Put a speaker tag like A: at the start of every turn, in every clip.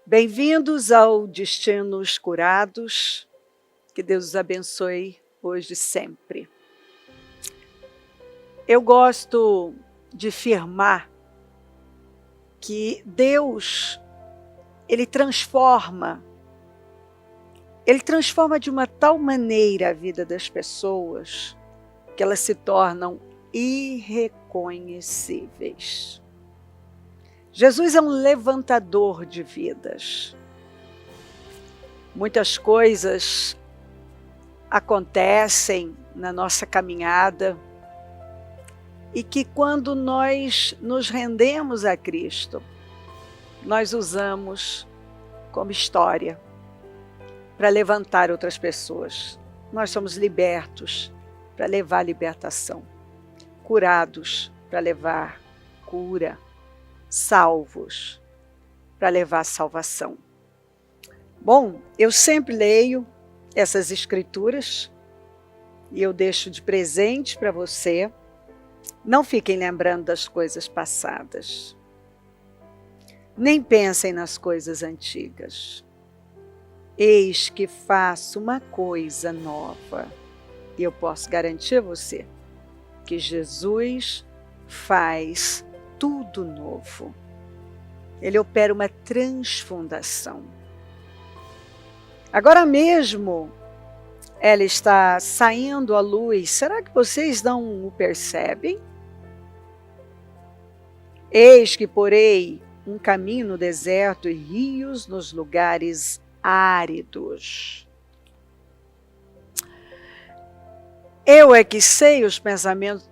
A: Bem-vindos ao Destinos Curados. Que Deus os abençoe hoje e sempre. Eu gosto de afirmar que Deus, Ele transforma de uma tal maneira a vida das pessoas que elas se tornam irreconhecíveis. Jesus é um levantador de vidas. Muitas coisas acontecem na nossa caminhada e que quando nós nos rendemos a Cristo, nós usamos como história para levantar outras pessoas. Nós somos libertos para levar libertação, curados para levar cura, salvos para levar salvação. Bom, eu sempre leio essas escrituras e eu deixo de presente para você. Não fiquem lembrando das coisas passadas. Nem pensem nas coisas antigas. Eis que faço uma coisa nova. E eu posso garantir a você que Jesus faz tudo novo. Ele opera uma transfundação. Agora mesmo, ela está saindo à luz. Será que vocês não o percebem? Eis que porei um caminho no deserto e rios nos lugares áridos. Eu é que sei os pensamentos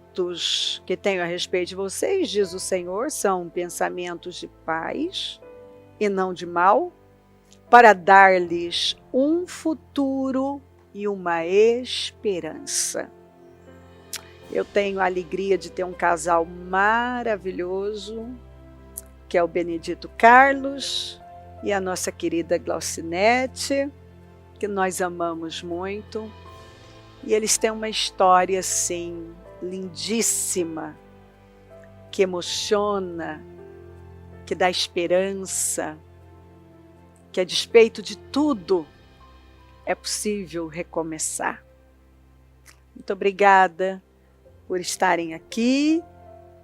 A: que tenho a respeito de vocês, diz o Senhor, são pensamentos de paz e não de mal, para dar-lhes um futuro e uma esperança. Eu tenho a alegria de ter um casal maravilhoso, que é o Benedito Carlos e a nossa querida Glaucinete, que nós amamos muito. E eles têm uma história, assim, lindíssima, que emociona, que dá esperança, que a despeito de tudo, é possível recomeçar. Muito obrigada por estarem aqui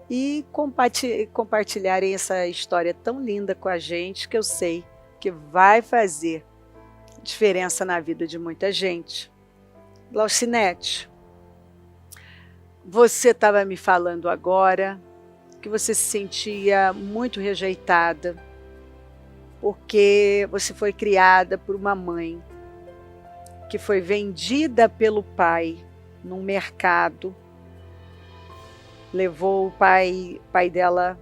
A: e compartilharem essa história tão linda com a gente, que eu sei que vai fazer diferença na vida de muita gente. Glaucinete, você estava me falando agora que você se sentia muito rejeitada porque você foi criada por uma mãe que foi vendida pelo pai num mercado. O pai dela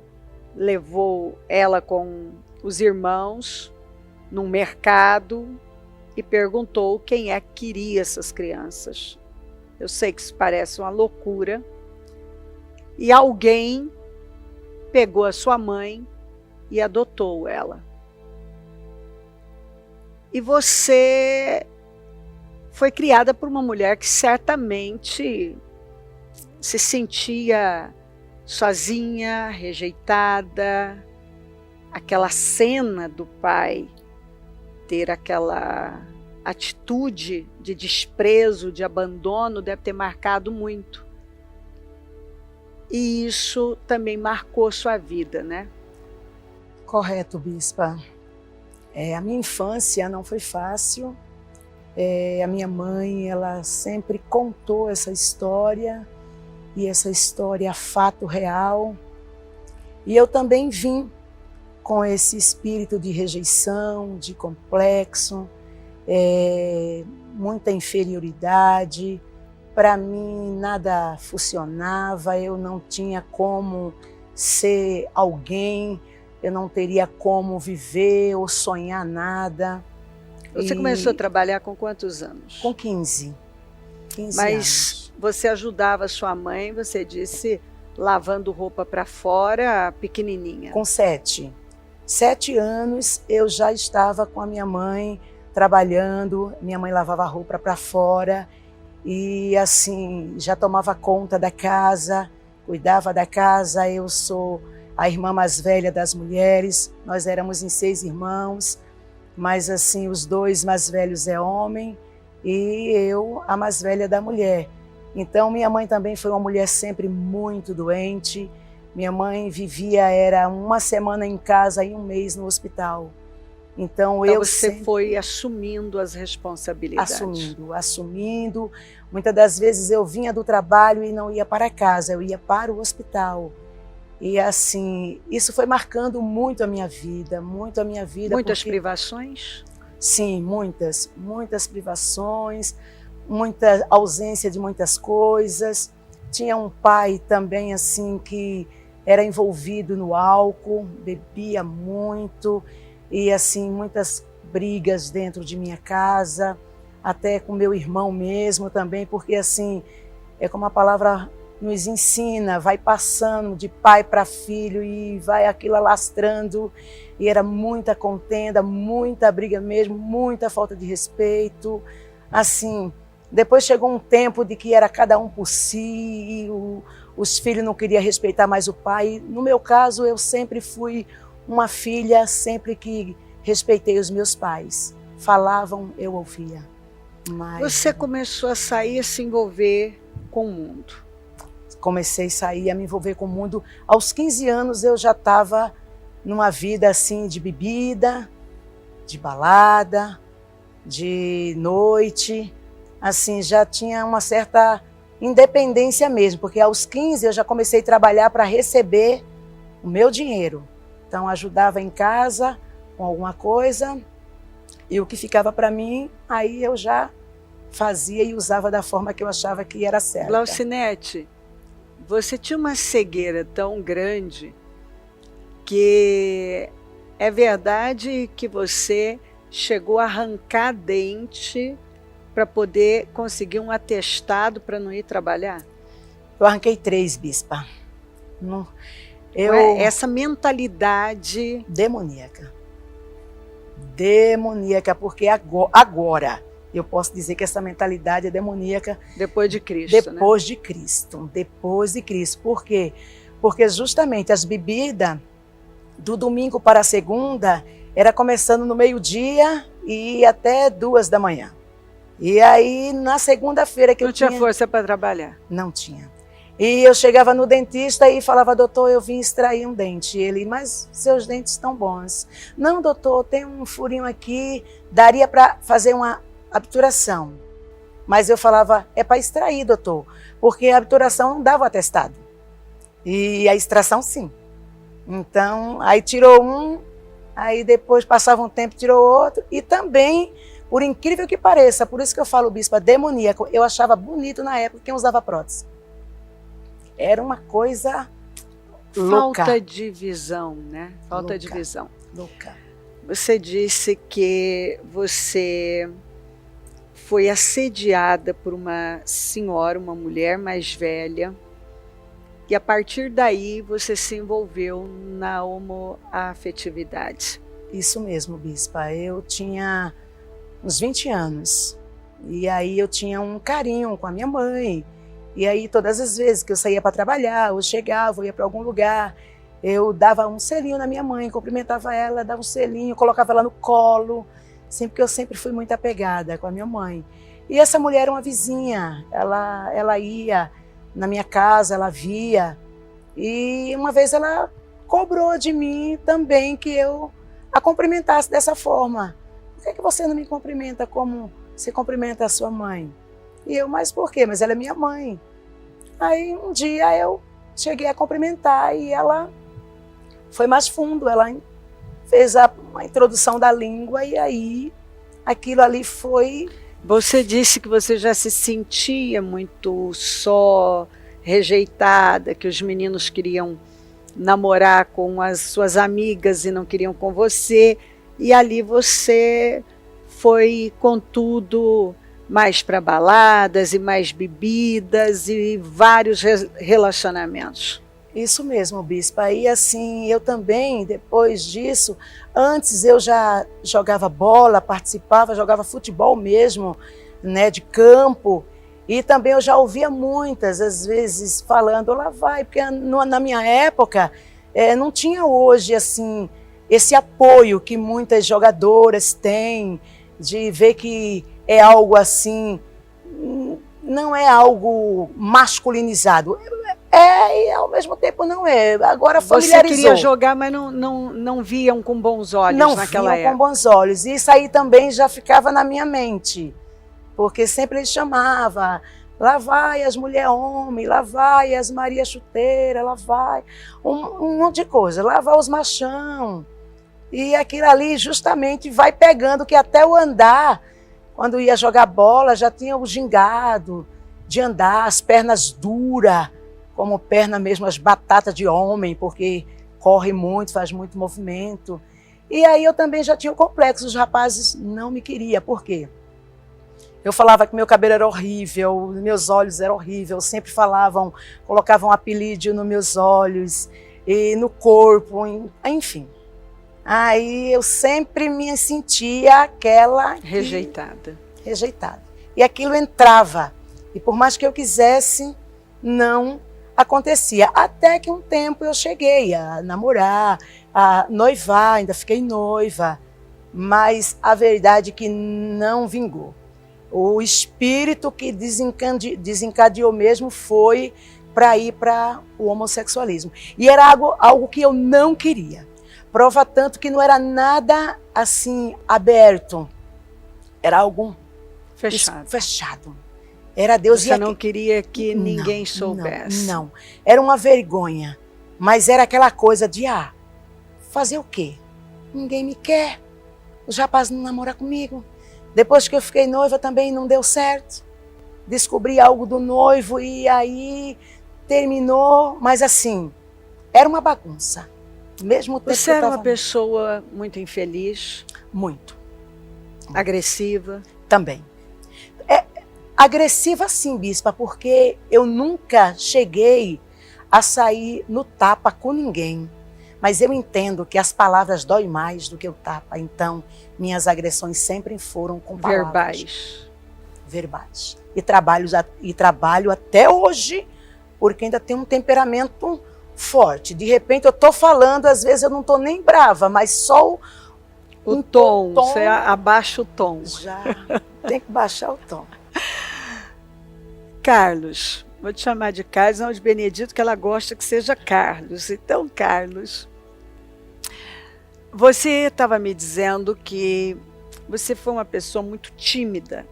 A: levou ela com os irmãos num mercado e perguntou quem é que queria essas crianças. Eu sei que isso parece uma loucura. E alguém pegou a sua mãe e adotou ela. E você foi criada por uma mulher que certamente se sentia sozinha, rejeitada. Aquela cena do pai ter aquela atitude de desprezo, de abandono, deve ter marcado muito. E isso também marcou sua vida, né?
B: Correto, bispa. A minha infância não foi fácil. A minha mãe, ela sempre contou essa história, e essa história é fato real. E eu também vim com esse espírito de rejeição, de complexo, muita inferioridade. Para mim nada funcionava, eu não tinha como ser alguém, eu não teria como viver ou sonhar nada.
A: Você começou a trabalhar com quantos anos?
B: Com 15
A: Mas
B: anos.
A: Você ajudava sua mãe, você disse, lavando roupa para fora, pequenininha.
B: Com 7 anos eu já estava com a minha mãe trabalhando, minha mãe lavava roupa para fora e assim, já tomava conta da casa, cuidava da casa. Eu sou a irmã mais velha das mulheres, nós éramos em 6 irmãos mas assim, os dois mais velhos é homem e eu, a mais velha da mulher. Então, minha mãe também foi uma mulher sempre muito doente. Minha mãe era uma semana em casa e um mês no hospital. Então eu
A: você foi assumindo as responsabilidades.
B: Assumindo. Muitas das vezes eu vinha do trabalho e não ia para casa, eu ia para o hospital. E assim, isso foi marcando muito a minha vida, muito a minha vida.
A: Muitas privações?
B: Sim, muitas privações, muita ausência de muitas coisas. Tinha um pai também assim que era envolvido no álcool, bebia muito. E assim, muitas brigas dentro de minha casa, até com meu irmão mesmo também, porque assim, é como a palavra nos ensina, vai passando de pai para filho e vai aquilo alastrando, e era muita contenda, muita briga mesmo, muita falta de respeito. Assim, depois chegou um tempo de que era cada um por si, e os filhos não queriam respeitar mais o pai. No meu caso, eu sempre fui uma filha, sempre que respeitei os meus pais. Falavam, eu ouvia. Mas
A: você começou a sair, a se envolver com o mundo.
B: Comecei a sair, a me envolver com o mundo. Aos 15 anos eu já estava numa vida assim de bebida, de balada, de noite. Assim, já tinha uma certa independência mesmo, porque aos 15 eu já comecei a trabalhar para receber o meu dinheiro. Então, ajudava em casa com alguma coisa e o que ficava para mim, aí eu já fazia e usava da forma que eu achava que era certa.
A: Glaucinete, você tinha uma cegueira tão grande que é verdade que você chegou a arrancar dente para poder conseguir um atestado para não ir trabalhar?
B: Eu arranquei 3, bispa. Não...
A: Essa mentalidade
B: demoníaca, porque agora eu posso dizer que essa mentalidade é demoníaca.
A: Depois de Cristo,
B: depois de Cristo. Por quê? Porque justamente as bebidas do domingo para a segunda era começando no meio-dia e até 2 da manhã. E aí na segunda-feira que
A: não tinha força para trabalhar?
B: Não tinha. E eu chegava no dentista e falava, doutor, eu vim extrair um dente. E ele, mas seus dentes estão bons. Não, doutor, tem um furinho aqui, daria para fazer uma obturação. Mas eu falava, é para extrair, doutor, porque a obturação não dava atestado. E a extração, sim. Então, aí tirou um, aí depois passava um tempo, tirou outro. E também, por incrível que pareça, por isso que eu falo, bispa, demoníaco, eu achava bonito na época quem usava prótese. Era uma coisa louca.
A: Falta de visão, né? Falta louca, de visão.
B: Louca.
A: Você disse que você foi assediada por uma senhora, uma mulher mais velha, e a partir daí você se envolveu na homoafetividade.
B: Isso mesmo, bispa. Eu tinha uns 20 anos, e aí eu tinha um carinho com a minha mãe. E aí, todas as vezes que eu saía para trabalhar, eu chegava, eu ia para algum lugar, eu dava um selinho na minha mãe, cumprimentava ela, dava um selinho, colocava ela no colo, porque eu sempre fui muito apegada com a minha mãe. E essa mulher era uma vizinha, ela ia na minha casa, ela via, e uma vez ela cobrou de mim também que eu a cumprimentasse dessa forma. Por que você não me cumprimenta como você cumprimenta a sua mãe? E eu, mas por quê? Mas ela é minha mãe. Aí um dia eu cheguei a cumprimentar e ela foi mais fundo, ela fez uma introdução da língua e aí aquilo ali foi...
A: Você disse que você já se sentia muito só, rejeitada, que os meninos queriam namorar com as suas amigas e não queriam com você, e ali você foi, contudo, mais para baladas e mais bebidas e vários relacionamentos.
B: Isso mesmo, bispa. E assim, eu também, depois disso, antes eu já jogava bola, participava, jogava futebol mesmo, né, de campo. E também eu já ouvia muitas, às vezes, falando, lá vai, porque na minha época não tinha hoje, assim, esse apoio que muitas jogadoras têm, de ver que é algo assim, não é algo masculinizado. E ao mesmo tempo não é. Agora familiarizou.
A: Você queria jogar, mas não viam com bons olhos naquela época.
B: Não viam com bons olhos. E isso aí também já ficava na minha mente. Porque sempre ele chamava, lá vai as mulher homem, lá vai as Maria chuteira, lá vai um monte de coisa, lá vai os machão. E aquilo ali justamente vai pegando, que até o andar, quando ia jogar bola, já tinha o gingado de andar, as pernas duras, como perna mesmo, as batatas de homem, porque corre muito, faz muito movimento. E aí eu também já tinha o complexo, os rapazes não me queriam. Por quê? Eu falava que meu cabelo era horrível, meus olhos eram horríveis, sempre falavam, colocavam apelido nos meus olhos, e no corpo, enfim. Aí eu sempre me sentia aquela...
A: Rejeitada.
B: Rejeitada. E aquilo entrava, e por mais que eu quisesse, não acontecia. Até que um tempo eu cheguei a namorar, a noivar, ainda fiquei noiva, mas a verdade é que não vingou. O espírito que desencadeou mesmo foi para ir para o homossexualismo. E era algo que eu não queria. Prova tanto que não era nada assim aberto. Era algo fechado. Era Deus.
A: Você não queria que ninguém soubesse.
B: Não. Era uma vergonha. Mas era aquela coisa de, fazer o quê? Ninguém me quer. Os rapazes não namoram comigo. Depois que eu fiquei noiva também não deu certo. Descobri algo do noivo e aí terminou. Mas assim, era uma bagunça. Mesmo tempo
A: Você era uma pessoa muito infeliz?
B: Muito.
A: Agressiva?
B: Também. Agressiva sim, bispa, porque eu nunca cheguei a sair no tapa com ninguém. Mas eu entendo que as palavras doem mais do que o tapa. Então, minhas agressões sempre foram com palavras. Verbais. E trabalho até hoje, porque ainda tenho um temperamento forte. De repente eu estou falando, às vezes eu não estou nem brava, mas só
A: o tom. Você abaixa o tom.
B: Já tem que baixar o tom.
A: Carlos, vou te chamar de Carlos, não de Benedito, que ela gosta que seja Carlos. Então, Carlos, você estava me dizendo que você foi uma pessoa muito tímida,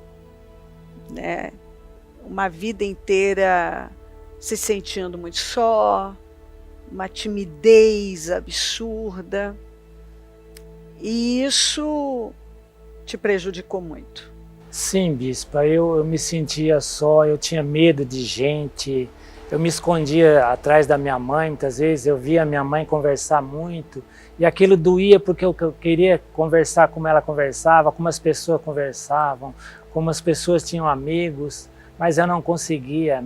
A: né? Uma vida inteira se sentindo muito só, uma timidez absurda, e isso te prejudicou muito.
C: Sim, bispa, eu me sentia só, eu tinha medo de gente, eu me escondia atrás da minha mãe, muitas vezes eu via minha mãe conversar muito, e aquilo doía porque eu queria conversar como ela conversava, como as pessoas conversavam, como as pessoas tinham amigos, mas eu não conseguia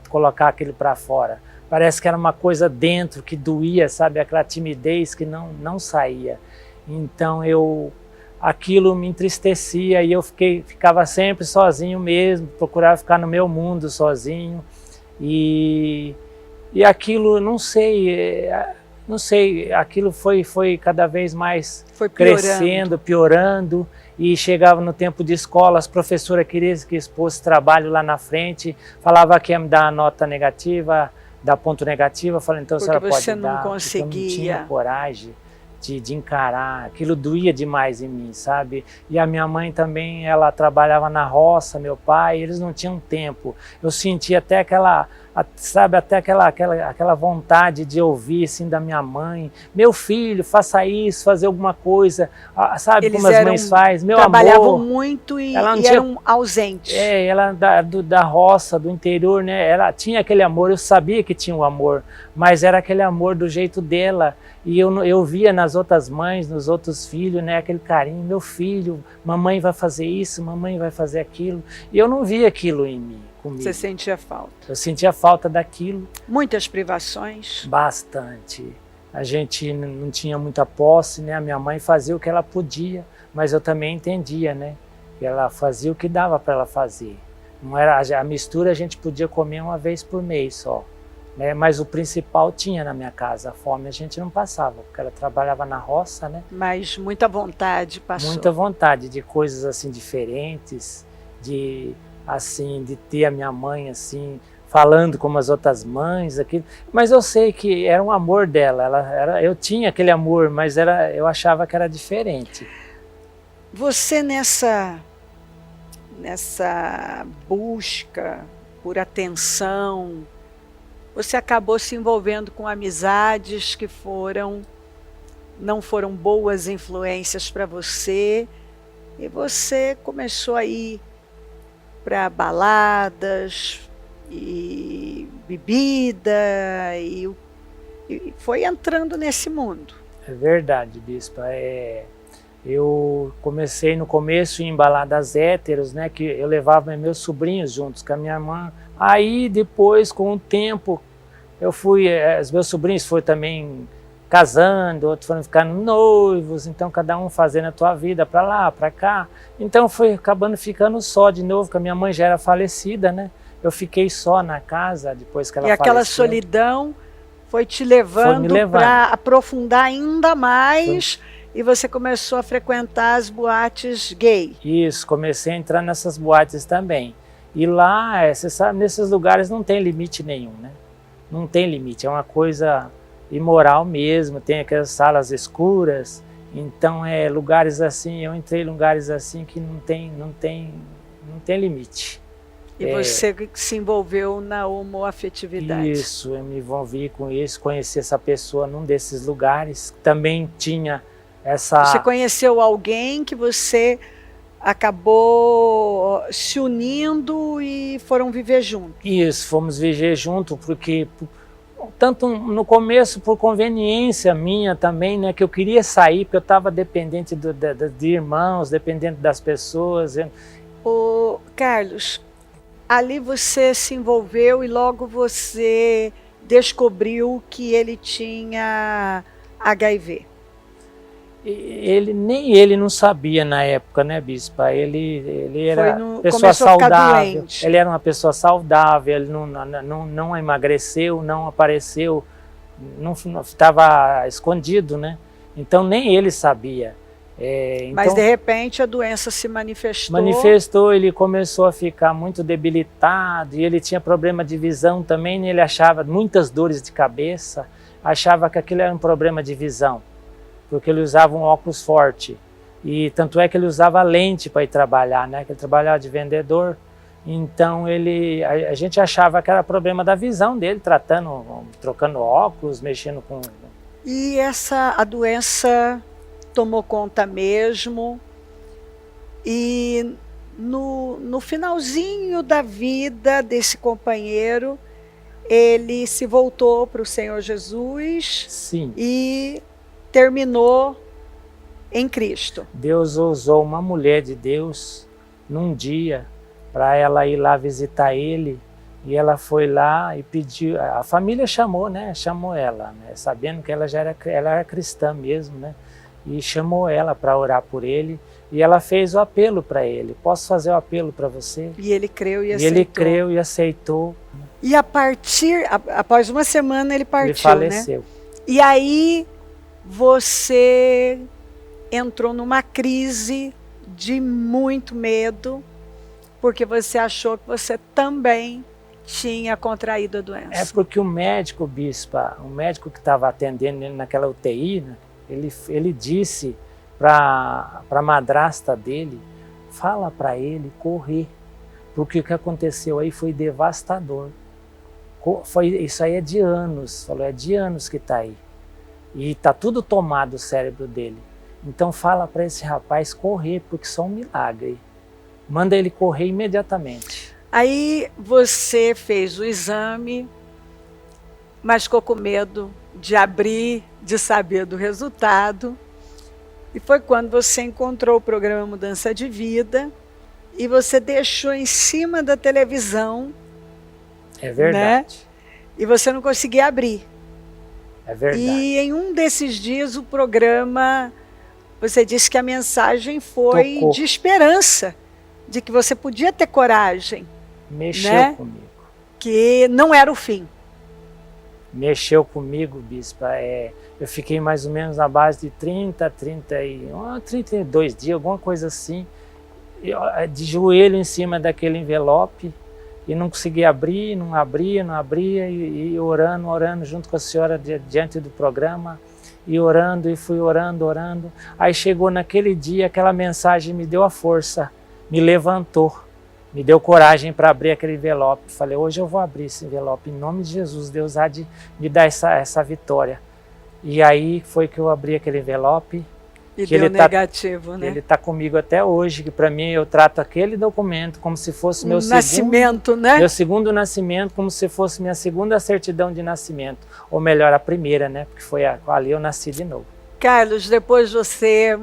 C: colocar aquilo para fora. Parece que era uma coisa dentro que doía, sabe, aquela timidez que não saía. Então aquilo me entristecia e eu ficava sempre sozinho mesmo, procurava ficar no meu mundo sozinho. E aquilo, não sei, aquilo foi cada vez mais crescendo, piorando. E chegava no tempo de escola, as professoras queriam que expôsse trabalho lá na frente, falava que ia me dar uma nota negativa, dar ponto negativo. Eu falei, então a senhora pode dar.
A: Porque você não conseguia.
C: Eu não tinha coragem de encarar, aquilo doía demais em mim, sabe? E a minha mãe também, ela trabalhava na roça, meu pai, eles não tinham tempo. Eu sentia até aquela vontade de ouvir assim da minha mãe, meu filho, faça isso, fazer alguma coisa, sabe? Eles como as mães fazem, meu amor.
A: Trabalhavam muito e eram ausentes.
C: Ela da roça, do interior, né? Ela tinha aquele amor, eu sabia que tinha o amor, mas era aquele amor do jeito dela. E eu via nas outras mães, nos outros filhos, né, aquele carinho, meu filho, mamãe vai fazer isso, mamãe vai fazer aquilo. E eu não via aquilo em mim, comigo.
A: Você sentia falta?
C: Eu sentia falta daquilo.
A: Muitas privações?
C: Bastante. A gente não tinha muita posse, né? A minha mãe fazia o que ela podia, mas eu também entendia, né? Que ela fazia o que dava para ela fazer. Não era a mistura, a gente podia comer uma vez por mês só. né? Mas o principal tinha na minha casa, a fome a gente não passava, porque ela trabalhava na roça, né?
A: Mas muita vontade passou.
C: Muita vontade de coisas assim diferentes, de ter a minha mãe assim, falando como as outras mães, aquilo. Mas eu sei que era um amor dela, eu tinha aquele amor, mas eu achava que era diferente.
A: Você nessa busca por atenção, você acabou se envolvendo com amizades que não foram boas influências para você, e você começou a ir para baladas e bebida e foi entrando nesse mundo.
C: É verdade, bispa. Eu comecei no começo em baladas héteros, né, que eu levava meus sobrinhos juntos com a minha irmã. Aí depois, com o tempo, os meus sobrinhos foram também casando, outros foram ficando noivos, então cada um fazendo a tua vida para lá, para cá. Então foi acabando ficando só de novo, porque a minha mãe já era falecida, né? Eu fiquei só na casa depois que ela faleceu.
A: E aquela solidão foi te levando para aprofundar ainda mais, e você começou a frequentar as boates gay.
C: Isso, comecei a entrar nessas boates também. E lá, você sabe, nesses lugares não tem limite nenhum, né? Não tem limite, é uma coisa imoral mesmo, tem aquelas salas escuras, então lugares assim, eu entrei em lugares assim que não tem limite.
A: E você se envolveu na homoafetividade.
C: Isso, eu me envolvi com isso, conheci essa pessoa num desses lugares, também tinha essa...
A: Você conheceu alguém que você acabou se unindo e foram viver juntos.
C: Isso, fomos viver junto, porque tanto no começo por conveniência minha também, né, que eu queria sair, porque eu estava dependente de irmãos, dependente das pessoas.
A: Ô, Carlos, ali você se envolveu e logo você descobriu que ele tinha HIV.
C: Nem ele não sabia na época, né, bispa? Ele era pessoa
A: começou a ficar
C: saudável.
A: doente.
C: Ele era uma pessoa saudável, ele não emagreceu, não apareceu, não estava escondido, né? Então nem ele sabia.
A: Mas de repente a doença se manifestou.
C: Manifestou, ele começou a ficar muito debilitado e ele tinha problema de visão também, ele achava muitas dores de cabeça, achava que aquilo era um problema de visão, porque ele usava um óculos forte. E tanto é que ele usava lente para ir trabalhar, né? Que ele trabalhava de vendedor. Então a gente achava que era problema da visão dele, trocando óculos, mexendo com...
A: E a doença tomou conta mesmo. E no finalzinho da vida desse companheiro, ele se voltou para o Senhor Jesus.
C: Sim.
A: E terminou em Cristo.
C: Deus usou uma mulher de Deus num dia para ela ir lá visitar ele, e ela foi lá e pediu, a família chamou, né? Chamou ela, né? Sabendo que ela era cristã mesmo, né? E chamou ela para orar por ele, e ela fez o apelo para ele. Posso fazer o apelo para você?
A: E ele creu e aceitou.
C: E ele creu e aceitou.
A: E após uma semana ele partiu,
C: ele faleceu.
A: Né? E aí você entrou numa crise de muito medo, porque você achou que você também tinha contraído a doença.
C: É porque o médico, bispa, o médico que estava atendendo ele naquela UTI, né, ele disse para a madrasta dele, fala para ele correr, porque o que aconteceu aí foi devastador. Isso aí é de anos, falou, é de anos que está aí. E está tudo tomado o cérebro dele. Então fala para esse rapaz correr, porque só um milagre. Manda ele correr imediatamente.
A: Aí você fez o exame, mas ficou com medo de abrir, de saber do resultado. E foi quando você encontrou o programa Mudança de Vida e você deixou em cima da televisão.
C: É verdade.
A: Né? E você não conseguia abrir.
C: É verdade.
A: E em um desses dias o programa, você disse que a mensagem foi
C: Tocou.
A: De esperança, de que você podia ter coragem.
C: Mexeu
A: né?
C: comigo.
A: Que não era o fim.
C: mexeu comigo, bispa. Eu fiquei mais ou menos na base de 32 dias, alguma coisa assim, de joelho em cima daquele envelope, e não conseguia abrir, não abria, e orando junto com a senhora diante do programa, e orando, e fui orando. Aí chegou naquele dia, aquela mensagem me deu a força, me levantou, me deu coragem para abrir aquele envelope. Falei, hoje eu vou abrir esse envelope, em nome de Jesus, Deus há de me dar essa vitória. E aí foi que eu abri aquele envelope.
A: E deu
C: ele
A: negativo, né?
C: Ele está comigo até hoje, que para mim eu trato aquele documento como se fosse meu
A: nascimento, né?
C: Meu segundo nascimento, como se fosse minha segunda certidão de nascimento. Ou melhor, a primeira, né? Porque foi ali eu nasci de novo.
A: Carlos, depois você,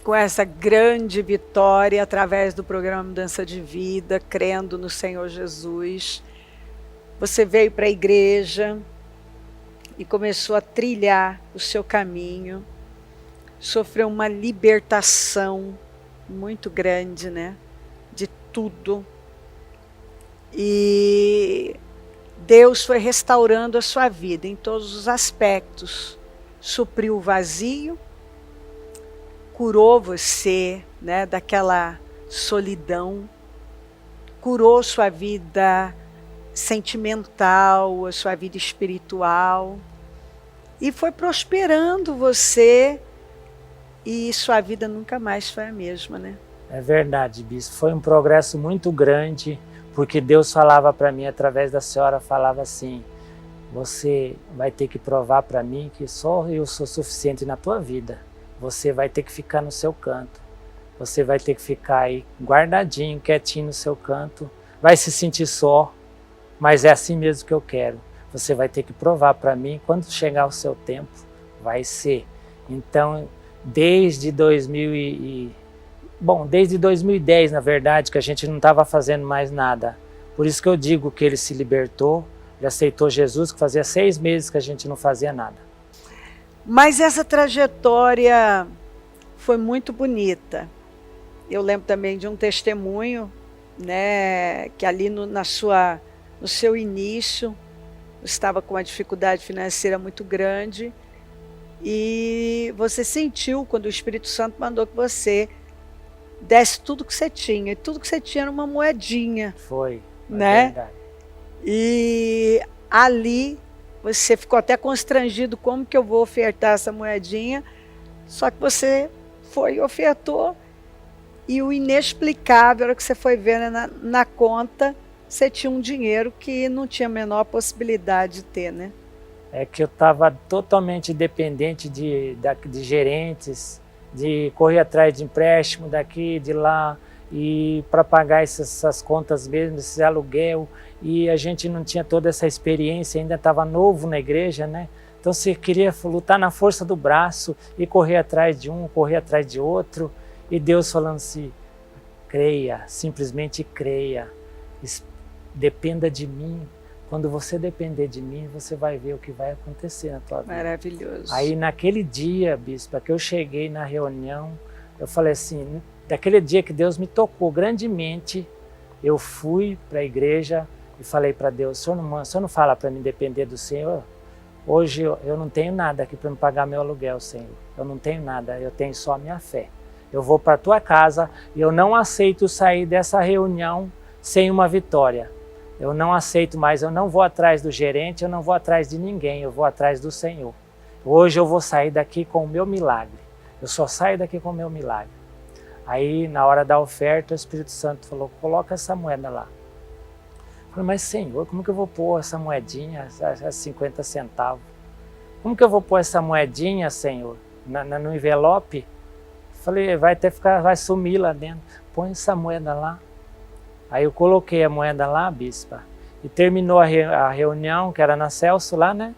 A: com essa grande vitória, através do programa Mudança de Vida, crendo no Senhor Jesus, você veio para a igreja e começou a trilhar o seu caminho, sofreu uma libertação muito grande, né? De tudo. E Deus foi restaurando a sua vida em todos os aspectos. Supriu o vazio, curou você, né, daquela solidão, curou sua vida sentimental, a sua vida espiritual, e foi prosperando você, e sua vida nunca mais foi a mesma, né?
C: É verdade, bispo. Foi um progresso muito grande, porque Deus falava para mim, através da senhora, falava assim, você vai ter que provar para mim que só eu sou suficiente na tua vida. Você vai ter que ficar no seu canto. Você vai ter que ficar aí guardadinho, quietinho no seu canto. Vai se sentir só, mas é assim mesmo que eu quero. Você vai ter que provar para mim, quando chegar o seu tempo, vai ser. Então, desde 2010, na verdade, que a gente não estava fazendo mais nada. Por isso que eu digo que ele se libertou, ele aceitou Jesus, que fazia 6 meses que a gente não fazia nada.
A: Mas essa trajetória foi muito bonita. Eu lembro também de um testemunho, né, que ali no seu início, estava com uma dificuldade financeira muito grande, e você sentiu quando o Espírito Santo mandou que você desse tudo que você tinha, e tudo que você tinha era uma moedinha.
C: Foi,
A: né?
C: Verdade.
A: E ali você ficou até constrangido, como que eu vou ofertar essa moedinha? Só que você foi e ofertou, e o inexplicável era que você foi ver, né, na conta, você tinha um dinheiro que não tinha a menor possibilidade de ter, né?
C: É que eu estava totalmente dependente de gerentes, de correr atrás de empréstimo daqui, de lá, e para pagar essas contas mesmo, esse aluguel, e a gente não tinha toda essa experiência, ainda estava novo na igreja, né? Então você queria lutar na força do braço e correr atrás de um, correr atrás de outro, e Deus falando assim, creia, simplesmente creia, dependa de mim. Quando você depender de mim, você vai ver o que vai acontecer na tua vida.
A: Maravilhoso.
C: Aí naquele dia, bispa, que eu cheguei na reunião, eu falei assim, daquele dia que Deus me tocou grandemente, eu fui para a igreja e falei para Deus, o senhor não fala para mim depender do Senhor? Hoje eu não tenho nada aqui para me pagar meu aluguel, Senhor. Eu não tenho nada, eu tenho só a minha fé. Eu vou para a tua casa e eu não aceito sair dessa reunião sem uma vitória. Eu não aceito mais, eu não vou atrás do gerente, eu não vou atrás de ninguém, eu vou atrás do Senhor. Hoje eu vou sair daqui com o meu milagre. Eu só saio daqui com o meu milagre. Aí, na hora da oferta, o Espírito Santo falou, coloca essa moeda lá. Eu falei, mas Senhor, como que eu vou pôr essa moedinha, 50 centavos? Como que eu vou pôr essa moedinha, Senhor, no envelope? Eu falei, vai sumir lá dentro. Põe essa moeda lá. Aí eu coloquei a moeda lá, bispa, e terminou a reunião, que era na Celso lá, né?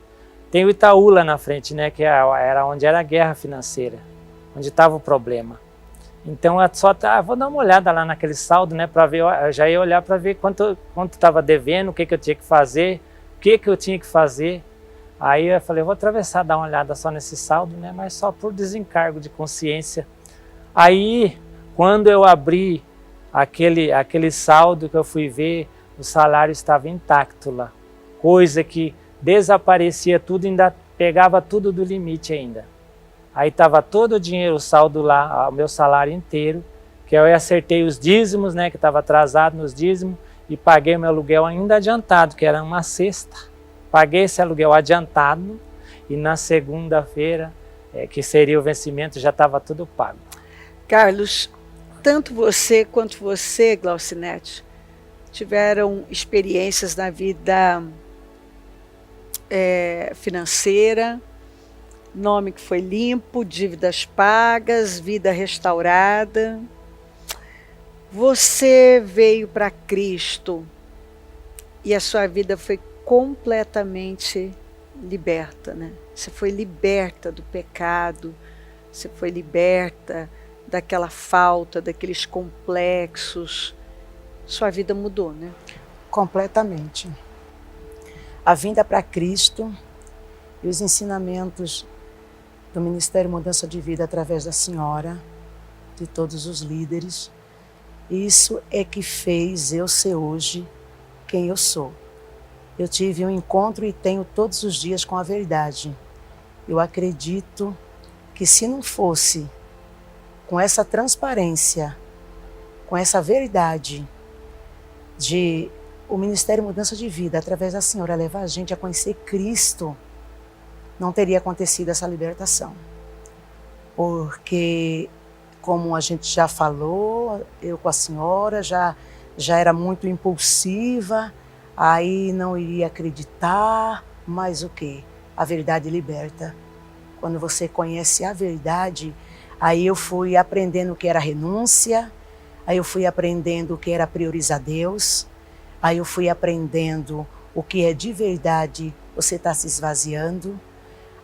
C: Tem o Itaú lá na frente, né? Que era onde era a guerra financeira, onde estava o problema. Então eu só vou dar uma olhada lá naquele saldo, né? Para ver, eu já ia olhar para ver quanto estava devendo, o que eu tinha que fazer, o que eu tinha que fazer. Aí eu falei, vou atravessar, dar uma olhada só nesse saldo, né? Mas só por desencargo de consciência. Aí, quando eu abri aquele saldo que eu fui ver, o salário estava intacto lá. Coisa que desaparecia tudo, ainda pegava tudo do limite ainda. Aí estava todo o dinheiro, o saldo lá, o meu salário inteiro, que eu acertei os dízimos, né, que estava atrasado nos dízimos, e paguei meu aluguel ainda adiantado, que era uma sexta. Paguei esse aluguel adiantado e na segunda-feira, que seria o vencimento, já estava tudo pago.
A: Carlos, tanto você quanto você, Glaucinete, tiveram experiências na vida financeira, nome que foi limpo, dívidas pagas, vida restaurada. Você veio para Cristo e a sua vida foi completamente liberta, né? Você foi liberta do pecado, você foi liberta daquela falta, daqueles complexos. Sua vida mudou, né?
B: Completamente. A vinda para Cristo e os ensinamentos do Ministério Mudança de Vida através da senhora, de todos os líderes, isso é que fez eu ser hoje quem eu sou. Eu tive um encontro e tenho todos os dias com a verdade. Eu acredito que se não fosse com essa transparência, com essa verdade de o Ministério Mudança de Vida, através da senhora, levar a gente a conhecer Cristo, não teria acontecido essa libertação. Porque, como a gente já falou, eu com a senhora já era muito impulsiva, aí não iria acreditar, mas o quê? A verdade liberta. Quando você conhece a verdade, aí eu fui aprendendo o que era renúncia, aí eu fui aprendendo o que era priorizar Deus, aí eu fui aprendendo o que é de verdade você está se esvaziando,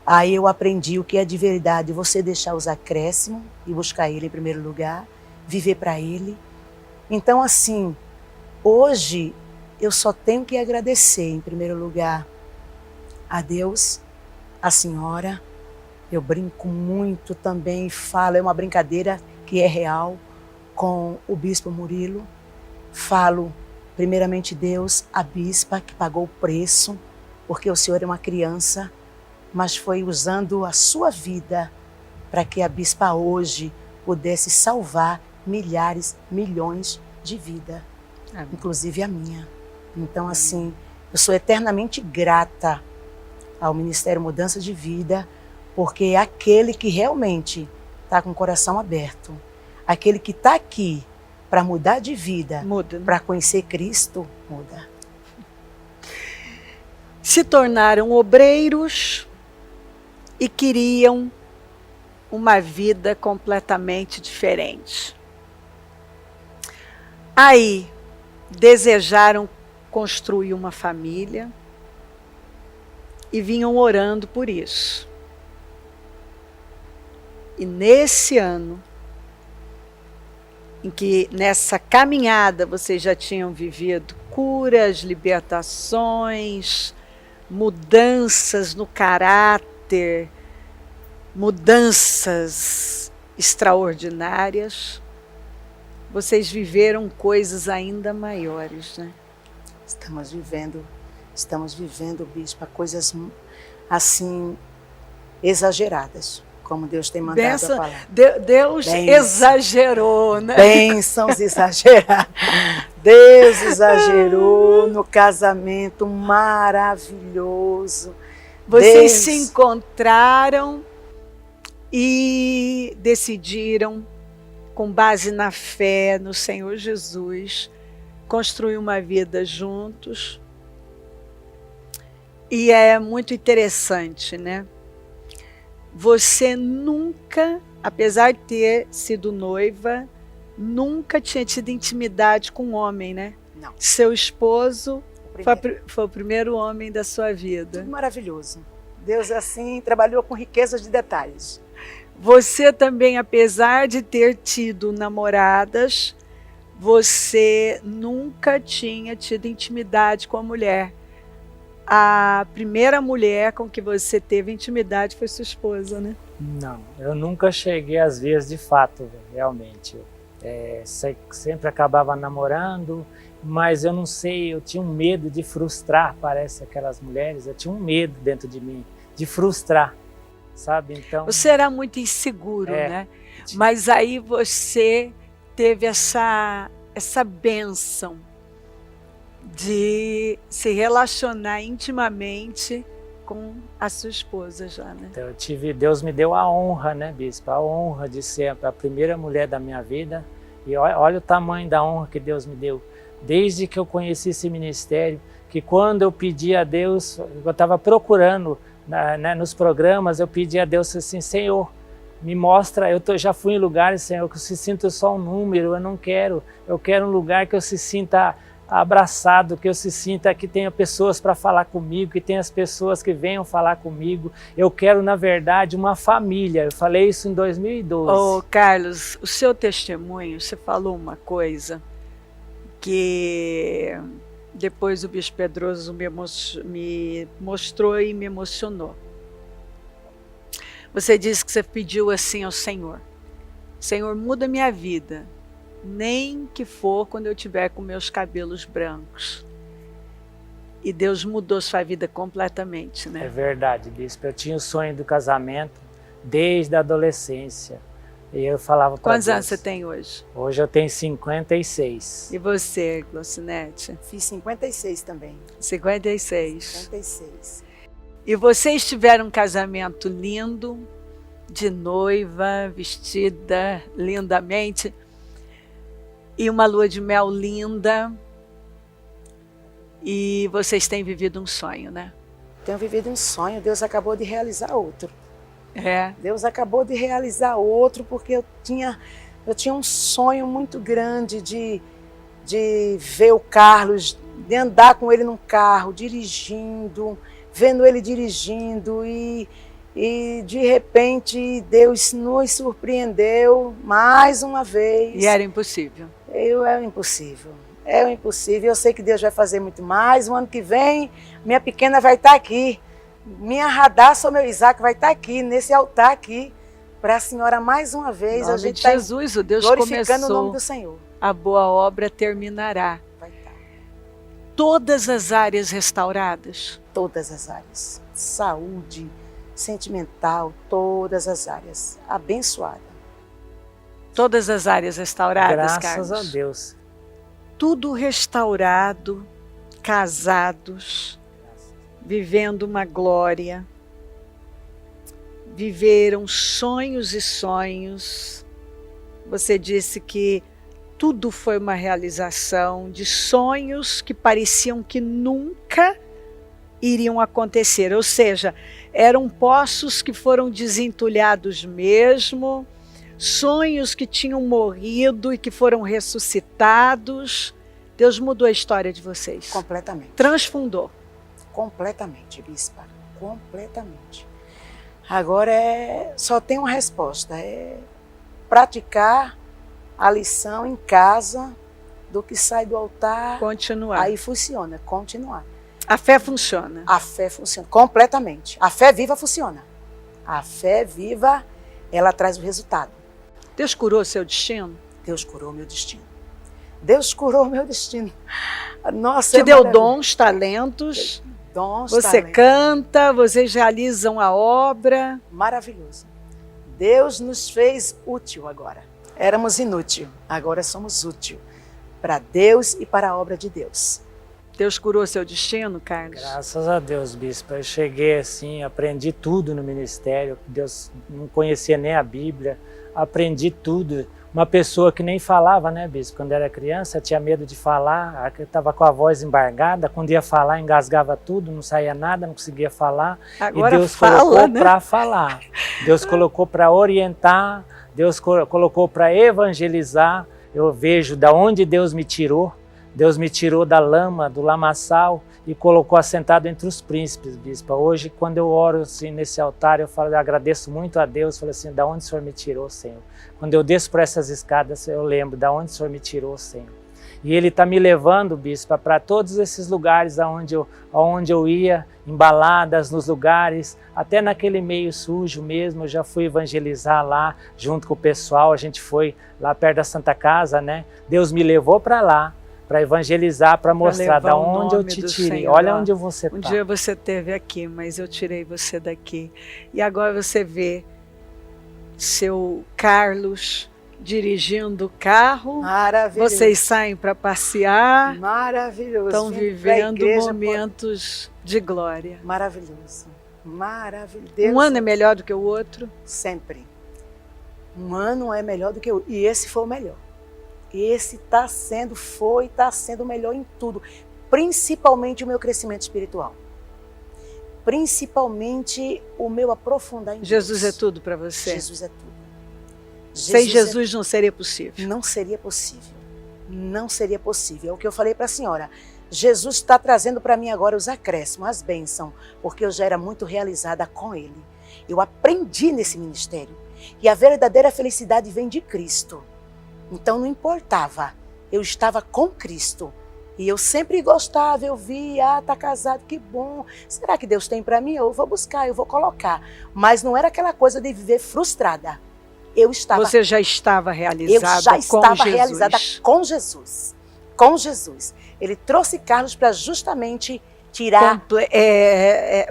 B: aí eu aprendi o que é de verdade você deixar os acréscimos e buscar Ele em primeiro lugar, viver para Ele. Então assim, hoje eu só tenho que agradecer em primeiro lugar a Deus, a senhora. Eu brinco muito também e falo, é uma brincadeira que é real, com o Bispo Murilo. Falo, primeiramente Deus, a bispa que pagou o preço, porque o senhor é uma criança, mas foi usando a sua vida para que a bispa hoje pudesse salvar milhares, milhões de vidas, inclusive a minha. Então assim, eu sou eternamente grata ao Ministério Mudança de Vida, porque é aquele que realmente está com o coração aberto, aquele que está aqui para mudar de vida,
A: Muda, né?
B: Para conhecer Cristo, muda.
A: Se tornaram obreiros e queriam uma vida completamente diferente. Aí, desejaram construir uma família e vinham orando por isso. E nesse ano, em que nessa caminhada vocês já tinham vivido curas, libertações, mudanças no caráter, mudanças extraordinárias, vocês viveram coisas ainda maiores, né?
B: Estamos vivendo, bispa, coisas assim exageradas, como Deus tem mandado a palavra.
A: Deus exagerou, né?
B: Bênçãos exageradas. Deus exagerou no casamento maravilhoso.
A: Vocês se encontraram e decidiram, com base na fé no Senhor Jesus, construir uma vida juntos. E é muito interessante, né? Você nunca, apesar de ter sido noiva, nunca tinha tido intimidade com um homem, né?
B: Não.
A: Seu esposo foi o primeiro homem da sua vida.
B: Tudo maravilhoso. Deus assim trabalhou com riqueza de detalhes.
A: Você também, apesar de ter tido namoradas, você nunca tinha tido intimidade com a mulher. A primeira mulher com que você teve intimidade foi sua esposa, né?
C: Não, eu nunca cheguei às vias de fato, realmente. Sempre acabava namorando mas eu não sei, eu tinha um medo de frustrar, parece, aquelas mulheres, eu tinha um medo dentro de mim, de frustrar, sabe? Então,
A: Você era muito inseguro, né? Mas aí você teve essa bênção de se relacionar intimamente com a sua esposa já, né?
C: então Deus me deu a honra, né, bispo? A honra de ser a primeira mulher da minha vida. E olha o tamanho da honra que Deus me deu. Desde que eu conheci esse ministério, que quando eu pedi a Deus, eu estava procurando nos programas, eu pedi a Deus assim, Senhor, me mostra, já fui em lugares, Senhor, que eu se sinto só um número, eu quero um lugar que eu se sinta abraçado, que eu se sinta que tenha pessoas para falar comigo, que tenha as pessoas que venham falar comigo. Eu quero, na verdade, uma família. Eu falei isso em 2012.
A: Ô, Carlos, o seu testemunho, você falou uma coisa que depois o Bispo Pedroso me mostrou e me emocionou. Você disse que você pediu assim ao Senhor: Senhor, muda minha vida, nem que for quando eu tiver com meus cabelos brancos. E Deus mudou sua vida completamente, né?
C: É verdade, bispo. Eu tinha o sonho do casamento desde a adolescência. E eu falava para Deus.
A: Quantos anos você tem hoje?
C: Hoje eu tenho 56.
A: E você, Glaucinete?
B: Fiz 56 também.
A: 56.
B: 56.
A: E vocês tiveram um casamento lindo, de noiva, vestida lindamente, e uma lua de mel linda. E vocês têm vivido um sonho, né?
B: Tenho vivido um sonho, Deus acabou de realizar outro.
A: É.
B: Deus acabou de realizar outro, porque eu tinha um sonho muito grande de ver o Carlos, de andar com ele num carro, dirigindo, vendo ele dirigindo, e de repente Deus nos surpreendeu mais uma vez.
A: E era impossível.
B: É impossível. É o impossível. Eu sei que Deus vai fazer muito mais. O ano que vem, minha pequena vai estar aqui. Minha Radassa, meu Isaac, vai estar aqui, nesse altar aqui, para a senhora mais uma vez.
A: Em
B: a
A: nome
B: gente
A: de Jesus, o Deus
B: glorificando
A: começou,
B: o nome do Senhor.
A: a boa obra terminará.
B: Vai estar.
A: Todas as áreas restauradas.
B: Todas as áreas. Saúde, sentimental, todas as áreas. Abençoada.
A: Todas as áreas restauradas,
C: Graças
A: Carlos.
C: a Deus.
A: Tudo restaurado, casados, vivendo uma glória, viveram sonhos e sonhos. Você disse que tudo foi uma realização de sonhos que pareciam que nunca iriam acontecer, ou seja, eram poços que foram desentulhados mesmo, sonhos que tinham morrido e que foram ressuscitados. Deus mudou a história de vocês.
B: Completamente.
A: Transfundou.
B: Completamente, bispa. Completamente. Agora só tem uma resposta. É praticar a lição em casa, do que sai do altar.
A: Continuar.
B: Aí funciona. Continuar.
A: A fé funciona.
B: A fé funciona. Completamente. A fé viva funciona. A fé viva, ela traz o resultado.
A: Deus curou seu destino?
B: Deus curou meu destino. Deus curou meu destino. Nossa,
A: te deu dons, talentos.
B: Dons,
A: você
B: talentos.
A: Canta, vocês realizam a obra.
B: Maravilhoso. Deus nos fez útil agora. Éramos inútil, agora somos útil para Deus e para a obra de Deus.
A: Deus curou seu destino, Carlos?
C: Graças a Deus, bispo. Eu cheguei assim, aprendi tudo no ministério. Deus, não conhecia nem a Bíblia, aprendi tudo. Uma pessoa que nem falava, né, bispo? Quando era criança, tinha medo de falar, estava com a voz embargada, quando ia falar, engasgava tudo, não saía nada, não conseguia falar.
A: Agora
C: e Deus
A: fala,
C: colocou
A: né?
C: para falar, Deus colocou para orientar, Deus colocou para evangelizar. Eu vejo da onde Deus me tirou. Deus me tirou da lama, do lamaçal, e colocou assentado entre os príncipes, bispo. Hoje, quando eu oro assim, nesse altar, eu agradeço muito a Deus, falo assim, da onde o Senhor me tirou, Senhor? Quando eu desço por essas escadas, eu lembro da onde o Senhor me tirou, Senhor. E Ele está me levando, bispo, para todos esses lugares aonde eu ia, em baladas, nos lugares, até naquele meio sujo mesmo, eu já fui evangelizar lá, junto com o pessoal, a gente foi lá perto da Santa Casa, né? Deus me levou para lá. para evangelizar, para mostrar
A: levar
C: da
A: o
C: onde eu
A: nome
C: te
A: do
C: tirei.
A: Senhor,
C: Olha
A: ó.
C: onde você
A: Um
C: está.
A: dia você esteve aqui, mas eu tirei você daqui. E agora você vê seu Carlos dirigindo o carro.
B: Maravilhoso.
A: Vocês saem para passear.
B: Maravilhoso.
A: Estão
B: Vim pra
A: vivendo
B: igreja,
A: momentos de glória.
B: Maravilhoso. Maravilhoso.
A: Um ano é melhor do que o outro?
B: Sempre. Um ano é melhor do que o outro. E esse foi o melhor. Esse está sendo o melhor em tudo. Principalmente o meu crescimento espiritual. Principalmente o meu aprofundar em
A: Jesus
B: Deus.
A: é tudo para você?
B: Jesus é tudo.
A: Sem Jesus não seria possível.
B: Não seria possível. Não seria possível. É o que eu falei para a senhora. Jesus está trazendo para mim agora os acréscimos, as bênçãos, porque eu já era muito realizada com Ele. Eu aprendi nesse ministério. E a verdadeira felicidade vem de Cristo. Então não importava. Eu estava com Cristo. E eu sempre gostava, eu via, tá casado, que bom. Será que Deus tem para mim? Eu vou buscar, eu vou colocar. Mas não era aquela coisa de viver frustrada.
A: Você já estava realizada
B: eu já estava
A: com Jesus.
B: realizada com Jesus. Com Jesus. Ele trouxe Carlos para justamente tirar...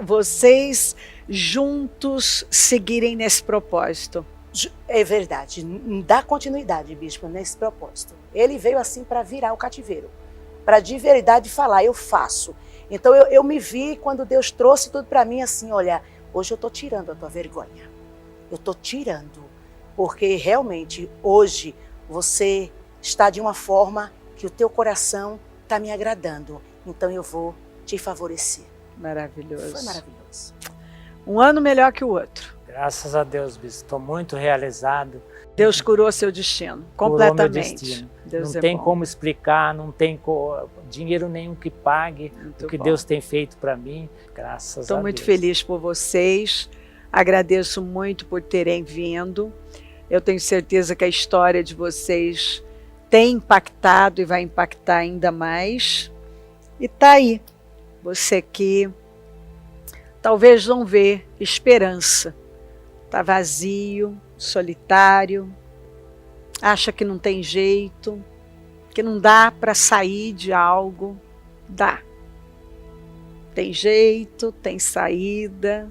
A: Vocês juntos seguirem nesse propósito.
B: É verdade. Dá continuidade, bispo, nesse propósito. Ele veio assim para virar o cativeiro. Para de verdade falar, eu faço. Então eu me vi quando Deus trouxe tudo para mim assim, olha, hoje eu estou tirando a tua vergonha. Eu estou tirando. Porque realmente hoje você está de uma forma que o teu coração está me agradando. Então eu vou te favorecer.
A: Maravilhoso.
B: Foi maravilhoso.
A: Um ano melhor que o outro.
C: Graças a Deus, bispo. Estou muito realizado.
A: Deus curou seu destino, completamente. Deus
C: não
A: é
C: tem
A: bom.
C: como explicar, não tem dinheiro nenhum que pague
A: Muito
C: o que
A: bom.
C: Deus tem feito para mim. Graças a Deus.
A: Estou muito feliz por vocês. Agradeço muito por terem vindo. Eu tenho certeza que a história de vocês tem impactado e vai impactar ainda mais. E tá aí, você que talvez não vê esperança, tá vazio, solitário, acha que não tem jeito, que não dá para sair de algo. Dá. Tem jeito, tem saída,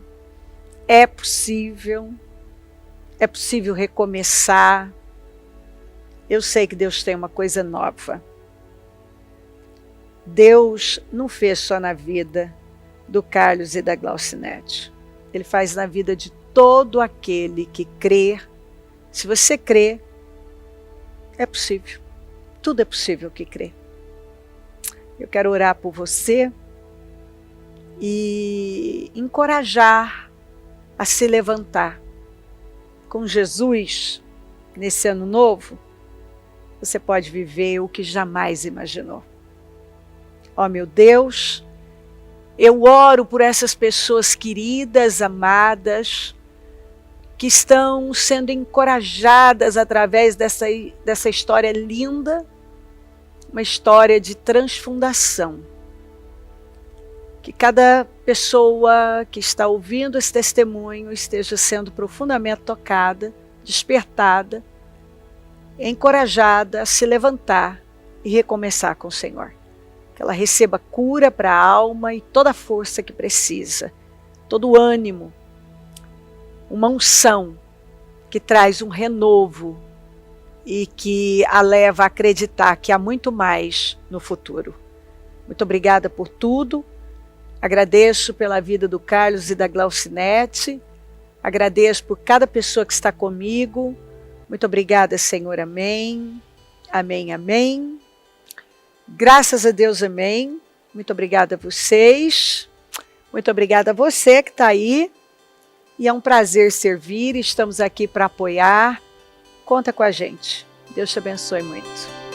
A: é possível recomeçar. Eu sei que Deus tem uma coisa nova. Deus não fez só na vida do Carlos e da Glaucinete. Ele faz na vida de todo aquele que crê. Se você crê, é possível. Tudo é possível que crê. Eu quero orar por você e encorajar a se levantar. Com Jesus, nesse ano novo, você pode viver o que jamais imaginou. Ó meu Deus, eu oro por essas pessoas queridas, amadas, que estão sendo encorajadas através dessa história linda, uma história de transfundação. Que cada pessoa que está ouvindo esse testemunho esteja sendo profundamente tocada, despertada, encorajada a se levantar e recomeçar com o Senhor. Que ela receba cura para a alma e toda a força que precisa, todo o ânimo, uma unção que traz um renovo e que a leva a acreditar que há muito mais no futuro. Muito obrigada por tudo. Agradeço pela vida do Carlos e da Glaucinete. Agradeço por cada pessoa que está comigo. Muito obrigada, Senhor. Amém. Amém, amém. Graças a Deus, amém. Muito obrigada a vocês. Muito obrigada a você que está aí. E é um prazer servir. Estamos aqui para apoiar. Conta com a gente. Deus te abençoe muito.